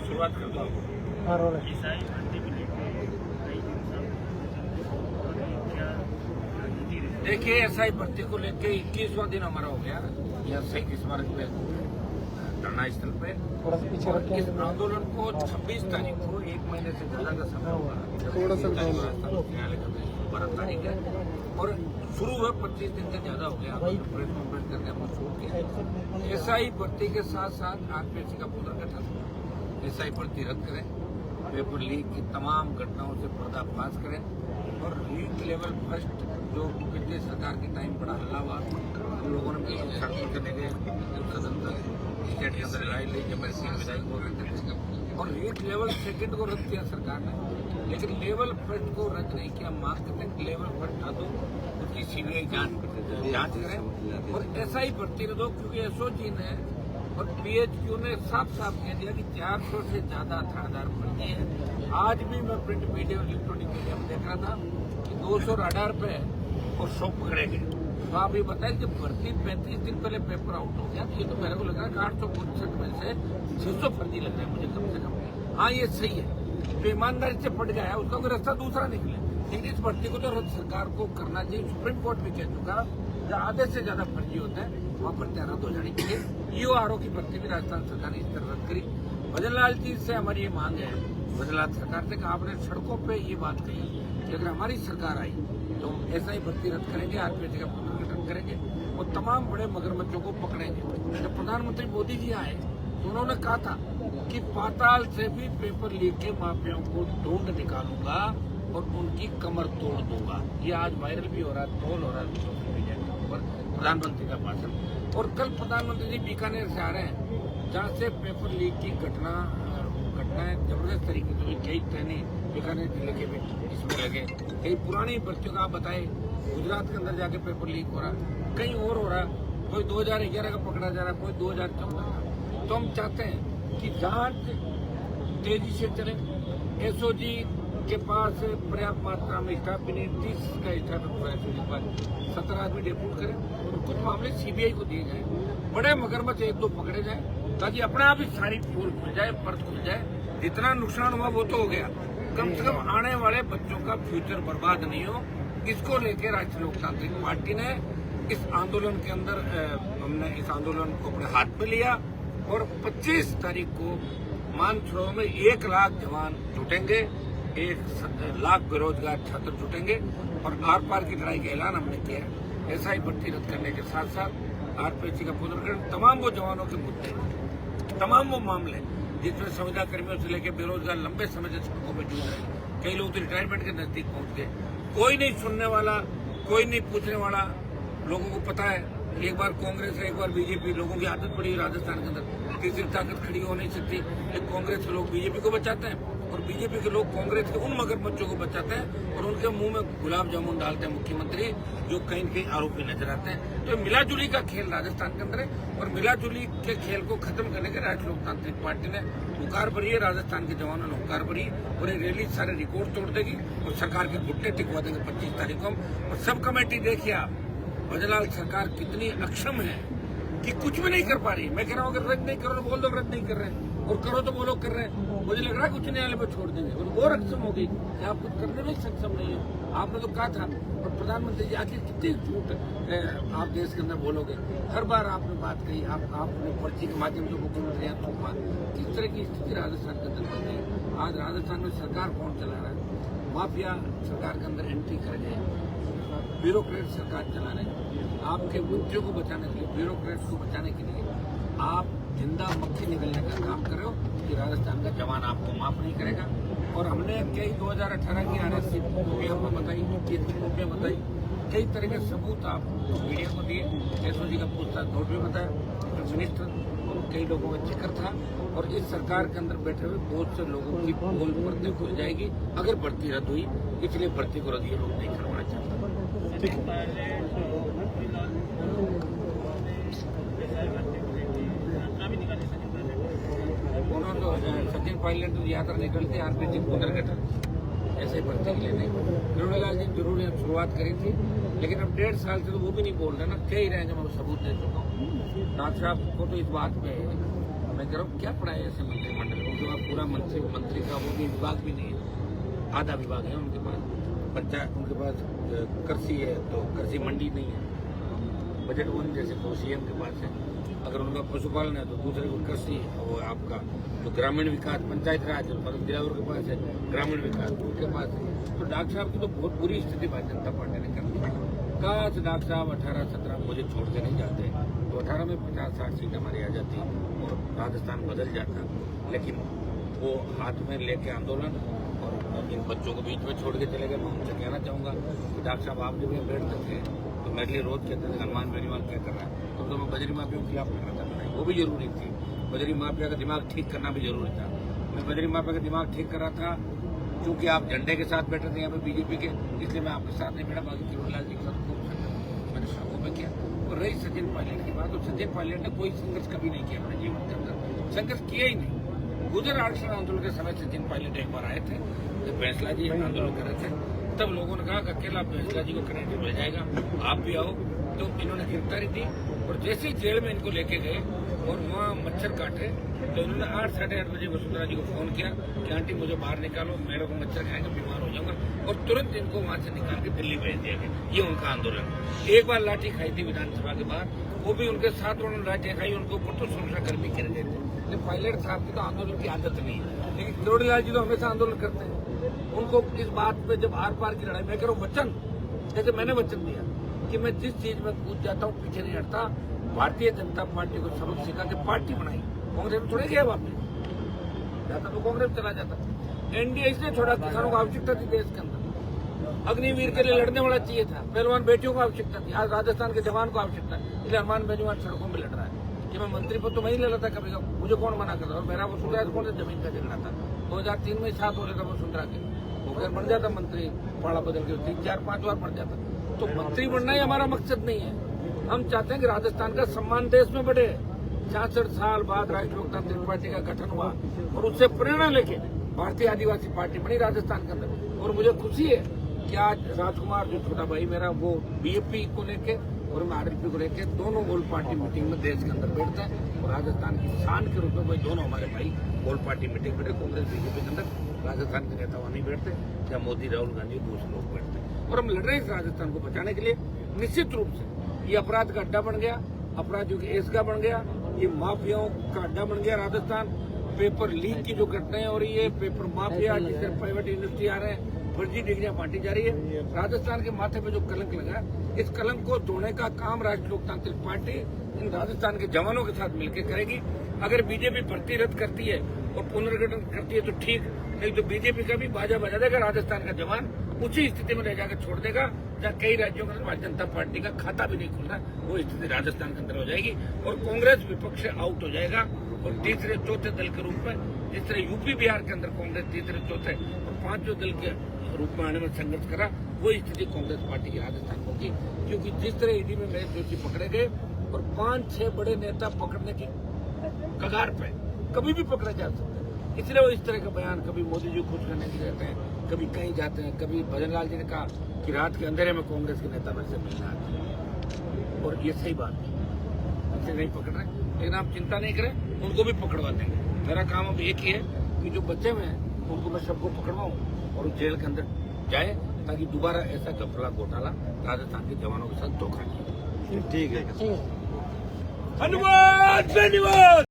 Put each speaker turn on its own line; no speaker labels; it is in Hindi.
शुरुआत कर दो। देखिए, एसआई भर्ती को लेके 21वां दिन हमारा हो गया यहाँ शहीद स्मारक पे धरना स्थल पे। और इस आंदोलन को 26 तारीख को 1 महीने से ज्यादा का समय होगा। न्यायालय का 12 तारीख है और शुरू हुआ 25 दिन से ज्यादा हो गया। प्रेस कॉन्फ्रेंस करके हम छोड़ के एसआई भर्ती के साथ साथ आरपीएससी का पुनर्गठन, एसआई भर्ती रद्द करें, पेपर लीक की तमाम घटनाओं से पर्दाफाश करें और लीक लेवल फर्स्ट जो पिछले सरकार के टाइम बड़ा हल्ला हुआ, हम लोगों ने सड़कों चले गए, सदन तक स्टेट के अंदर लड़ाई ली जब ऐसी विधायक हो रहे थे और लीक लेवल सेकंड को रद्द किया सरकार ने, लेकिन लेवल फर्स्ट को रद्द नहीं किया। मार्केटिंग लेवल फर्स्ट था तो उसकी सीबीआई जांच करें और एसआई भर्ती न दो, क्योंकि एसओजी ने और पीएचक्यू ने साफ साफ कह दिया कि 400 से ज्यादा आधार भर्ती है। आज भी मैं प्रिंट मीडिया और इलेक्ट्रॉनिक मीडिया में देख रहा था कि 200 आधार पे और 100 पकड़े गए। तो आप ये बताएं कि भर्ती 35 दिन पहले पेपर आउट हो गया, तो ये तो मेरे को लग रहा है कि 865 में से 600 फर्जी लग रहा है मुझे कम से कम। हाँ, ये सही है, जो ईमानदारी से पड़ गया है उसका कोई रास्ता दूसरा निकले, लेकिन इस भर्ती को तो सरकार को करना चाहिए। सुप्रीम कोर्ट भी कह चुका, जहाँ आधे से ज्यादा फर्जी होते हैं वहाँ पर रद्द हो जानी चाहिए। ईओआरओ की भर्ती भी राजस्थान सरकार ने इस तरह रद्द करी। भजनलाल जी से हमारी ये मांग है, भजनलाल सरकार से, आपने सड़कों पे ये बात कही कि अगर हमारी सरकार आई तो हम ऐसा ही भर्ती रद्द करेंगे, आरपीएससी का पुनर्गठन करेंगे और तमाम बड़े मगरमच्छों को पकड़ेंगे। जब प्रधानमंत्री मोदी जी आए तो उन्होंने कहा था कि पाताल से भी पेपर लीक के माफियाओं को ढूंढ निकालूंगा और उनकी कमर तोड़ दूंगा। ये आज वायरल भी हो रहा है, ट्रोल हो रहा है सोशल मीडिया के ऊपर प्रधानमंत्री का भाषण। और कल प्रधानमंत्री जी बीकानेर से आ रहे हैं, जहाँ से पेपर लीक की घटनाएं जबरदस्त तरीके से, कई ट्रेनें बीकानेर जिले के भी इसमें लगे, कई पुरानी भर्तियों का आप बताए गुजरात के अंदर जाके पेपर लीक हो रहा है, कहीं और हो रहा है, कोई 2011 का पकड़ा जा रहा है, कोई 2014 का। तो हम चाहते हैं कि जांच तेजी से चले, एसओजी के पास पर्याप्त मात्रा में स्टाफ भी नहीं, 30 का स्टाफ है एसओजी के पास, 17 आदमी डेप्यूट करें और कुछ मामले सीबीआई को दिए जाए, बड़े मगरमच्छ 1-2 पकड़े जाए ताकि अपने आप ही सारी पोल खुल जाए, परत खुल जाए। जितना नुकसान हुआ वो तो हो गया, कम से कम आने वाले बच्चों का फ्यूचर बर्बाद नहीं हो। इसको लेकर राष्ट्रीय लोकतांत्रिक पार्टी ने इस आंदोलन के अंदर हमने इस आंदोलन को अपने हाथ में लिया और 25 तारीख को मानसरोवर में 1 लाख जवान जुटेंगे, 1 लाख बेरोजगार छात्र जुटेंगे और आर पार की लड़ाई का ऐलान हमने किया है। एसआई भर्ती रद्द करने के साथ साथ आरपीएससी का पुनर्गठन, तमाम वो जवानों के मुद्दे, तमाम वो मामले जिसमें संविदा कर्मियों से लेकर बेरोजगार लंबे समय से सड़कों पर जूझ रहे हैं, कई लोग तो रिटायरमेंट के नजदीक पहुंच गए, कोई नहीं सुनने वाला, कोई नहीं पूछने वाला। लोगों को पता है एक बार कांग्रेस है, एक बार बीजेपी, लोगों की आदत पड़ी राजस्थान के अंदर, तीसरी ताकत खड़ी हो नहीं सकती। एक कांग्रेस के लोग बीजेपी को बचाते हैं और बीजेपी के लोग कांग्रेस के उन मगरमच्छों को बचाते हैं और उनके मुंह में गुलाब जामुन डालते हैं मुख्यमंत्री, जो कहीं न कहीं आरोपी नजर आते हैं। तो मिलाजुली का खेल राजस्थान के अंदर है और मिलाजुली के खेल को खत्म करने के राष्ट्रीय लोकतांत्रिक पार्टी ने हुंकार भरी है, राजस्थान के जवानों ने हुंकार भरी और ये रैली सारे रिकॉर्ड तोड़ देगी और सरकार के घुटने टिकवा देंगे 25 तारीख को। और सब कमेटी देखिए आप, भजनलाल सरकार कितनी अक्षम है कि कुछ भी नहीं कर पा रही। मैं कह रहा हूँ अगर रद्द नहीं करो तो बोल दो रद्द नहीं कर रहे हैं, और करो तो वो लोग कर रहे हैं। मुझे लग रहा है उच्च न्यायालय में छोड़ देंगे और वो अक्षम हो गई कि आप कुछ करने में सक्षम नहीं हो। आपने तो कहा था, और प्रधानमंत्री जी आखिर कितनी झूठ आप देश के अंदर बोलोगे। हर बार आपने बात कही, आपने पर्ची के माध्यम से मुख्यमंत्री यहाँ थोपा। किस तरह की स्थिति राजस्थान के अंदर बन गई। आज राजस्थान में सरकार कौन चला रहा है? माफिया सरकार के अंदर एंट्री कर गए, ब्यूरोक्रेट सरकार चला रहे हैं। आपके बच्चों को बचाने के लिए, ब्यूरोक्रेट्स को बचाने के लिए आप जिंदा मक्खी निकलने का काम कर रहे हो कि राजस्थान का जवान आपको माफ नहीं करेगा। और हमने कई 2018 की आरएससी भी हमको बताई, में बताई, कई तरह के सबूत आप मीडिया को दिए, एसओजी का पूछताछ नोट भी बताया, मिनिस्टर और कई लोगों का जिक्र था। और इस सरकार के अंदर बैठे हुए बहुत से लोगों की पोल भर्ती खुल जाएगी अगर भर्ती रद्द हुई, इसलिए भर्ती को रद्द ये लोग नहीं करवाना चाहते। सचिन पायलट यात्रा निकलती आरपीएससी पुनर्गठन ऐसे भर्ती के लिए नहीं, गरुड़लाल जी जरूर शुरुआत करी थी, लेकिन अब 1.5 साल से तो वो भी नहीं बोल रहे ना, कह ही रहे हैं। जब मैं सबूत दे चुका हूँ डॉक्टर साहब को, तो इस बात पे मैं कर रहा हूँ, क्या पढ़ाया ऐसे मंत्रिमंडल को? उनके पास पूरा मंत्री का वो भी विभाग भी नहीं है, आधा विभाग है उनके पास। पंचायत उनके पास कृषि है तो कृषि मंडी नहीं है, बजट वन जैसे तो सीएम के पास है। अगर उनका पशुपालन है तो दूसरे को कृषि है, वो आपका जो ग्रामीण विकास पंचायत राज है दिलावर के पास है, ग्रामीण विकास उनके पास है। तो डॉक्टर साहब की तो बहुत बुरी स्थिति भारतीय जनता पार्टी ने कर दी। काश डॉक्टर साहब 18-17 मुझे छोड़ के नहीं जाते तो 18 में 50-60 सीट हमारी आ जाती और राजस्थान बदल जाता। लेकिन वो हाथ में लेके आंदोलन और इन बच्चों को बीच में छोड़ के चले गए। मैं उनसे कहना चाहूंगा कि डॉक्टर साहब आप जब बैठते थे तो मेरे लिए रोज कहते थे हनुमान बेनीवाल क्या कर रहा है, तो मैं बजरी माफिया के खिलाफ करना था, वो भी जरूरी थी। बजरी माफिया का दिमाग ठीक करना भी जरूरी था। मैं बजरी माफिया का दिमाग ठीक कर रहा था क्योंकि आप झंडे के साथ बैठे थे यहाँ पे बीजेपी के, इसलिए मैं आपके साथ नहीं बैठा। बाकी किरोड़लाल जी के साथ खूब मैंने शौकों में किया। और रही सचिन पायलट की बात, तो सचिन पायलट ने कोई संघर्ष कभी नहीं किया अपने जीवन के अंदर, संघर्ष किया ही नहीं। गुजर आरक्षण आंदोलन के समय सचिन पायलट एक बार आए थे, जब फैसला जी आंदोलन कर रहे थे, तब लोगों ने कहा कि अकेला फैसला जी को क्रेडिट मिल जाएगा, आप भी आओ। तो इन्होंने गिरफ्तारी दी और जैसे ही जेल में इनको लेके गए और वहाँ मच्छर काटे तो इन्होंने 8-8:30 बजे वसुंधरा जी को फोन किया कि आंटी मुझे बाहर निकालो, मेरे को मच्छर खाएंगे, बीमार हो जाऊंगा। और तुरंत इनको वहां से निकाल के दिल्ली भेज दिया गया। ये उनका आंदोलन। एक बार लाठी खाई थी विधानसभा के बाहर, वो भी उनके साथ उन्होंने लाठी खाई, उनको ऊपर तो सुरक्षा कर्मी गिर गए थे। पायलट साहब की तो आंदोलन की आदत नहीं है, लेकिन किरोड़ीलाल जी तो हमेशा आंदोलन करते हैं। उनको इस बात पे जब आर पार की लड़ाई, मैं कह रहा हूँ वचन, जैसे मैंने वचन दिया कि मैं जिस चीज में कूद जाता हूँ पीछे नहीं हटता। भारतीय जनता पार्टी को सबक सिखा के पार्टी बनाई, कांग्रेस में थोड़े गया वापस जाता तो कांग्रेस चला जाता। एनडीए इसलिए छोड़ा, किसानों को आवश्यकता थी देश के अंदर, अग्निवीर के लिए लड़ने वाला चाहिए था, पहलवान बेटियों को आवश्यकता थी, आज राजस्थान के जवान को आवश्यकता है, इसलिए हनुमान बेनीवाल सड़कों में लड़ रहा है। कि मैं मंत्री पद तो मैं ही ले लेता कभी का, मुझे कौन मना करता। और मेरा वसुंधरा कौन से जमीन का झगड़ा था, 2003 में 7 हो रहा था वसुंधरा के, वो फिर बन जाता मंत्री, पाड़ा बदल के 3-4-5 बार बन जाता। तो मंत्री बनना ही हमारा मकसद नहीं है। हम चाहते हैं कि राजस्थान का सम्मान देश में बढ़े। 66 साल बाद राष्ट्रीय लोकतांत्रिक पार्टी का गठन हुआ और उससे प्रेरणा लेके भारतीय आदिवासी पार्टी बनी राजस्थान के अंदर। और मुझे खुशी है कि आज राजकुमार जो छोटा भाई मेरा, वो बीएपी को लेके और मैं आरएलपी को लेके दोनों गोल पार्टी मीटिंग में देश के अंदर बैठते हैं। और राजस्थान की शान के रूप में वही दोनों हमारे भाई गोल पार्टी मीटिंग बैठे। कांग्रेस बीजेपी के अंदर राजस्थान के नेता वहां नहीं बैठते, या मोदी राहुल गांधी दूसरे लोग बैठते। और हम लड़ रहे हैं इस राजस्थान को बचाने के लिए। निश्चित रूप से ये अपराध का अड्डा बन गया, अपराधियों के एस का बन गया, ये माफियाओं का अड्डा बन गया राजस्थान। पेपर लीक की जो घटनाएं हो रही है, पेपर माफिया जिससे प्राइवेट यूनिवर्सिटी आ रहे हैं, फर्जी डिग्रियां बांटी जा रही है, राजस्थान के माथे पे जो कलंक लगा, इस कलंक को धोने का काम राष्ट्रीय लोकतांत्रिक पार्टी इन राजस्थान के जवानों के साथ मिलकर करेगी। अगर बीजेपी भर्ती रद्द करती है और पुनर्गठन करती है तो ठीक, नहीं तो बीजेपी का भी बाजा बजा देगा राजस्थान का जवान, उसी स्थिति में रह जाकर छोड़ देगा जहाँ कई राज्यों के अंदर भारतीय जनता पार्टी का खाता भी नहीं खुल रहा। वो स्थिति राजस्थान के अंदर हो जाएगी और कांग्रेस विपक्ष से आउट हो जाएगा। और तीसरे चौथे दल के रूप में जिस तरह यूपी बिहार के अंदर कांग्रेस तीसरे चौथे और पांचवें दल के रूप में आने में संघर्ष करा, वो स्थिति कांग्रेस पार्टी की राजस्थान होगी। क्योंकि जिस तरह ईडी में महेश जोशी पकड़े गए और 5-6 बड़े नेता पकड़ने की कगार पे कभी भी पकड़े जा सकते हैं, इसलिए वो इस तरह का बयान कभी मोदी जी खुश करने के लिए रहते हैं, कभी कहीं जाते हैं। कभी भजनलाल जी ने कहा कि रात के अंधेरे में कांग्रेस के नेता मेरे से मिलना आते हैं, और ये सही बात है, इसे नहीं पकड़ रहे। लेकिन आप चिंता नहीं करें, उनको भी पकड़वा देंगे। मेरा काम अब एक ही है कि जो बच्चे हुए हैं उनको मैं सबको पकड़वाऊं और जेल के अंदर जाए, ताकि दोबारा ऐसा घपला घोटाला राजस्थान के जवानों के साथ धोखा नहीं।
ठीक है।
हनुमान बेनीवाल।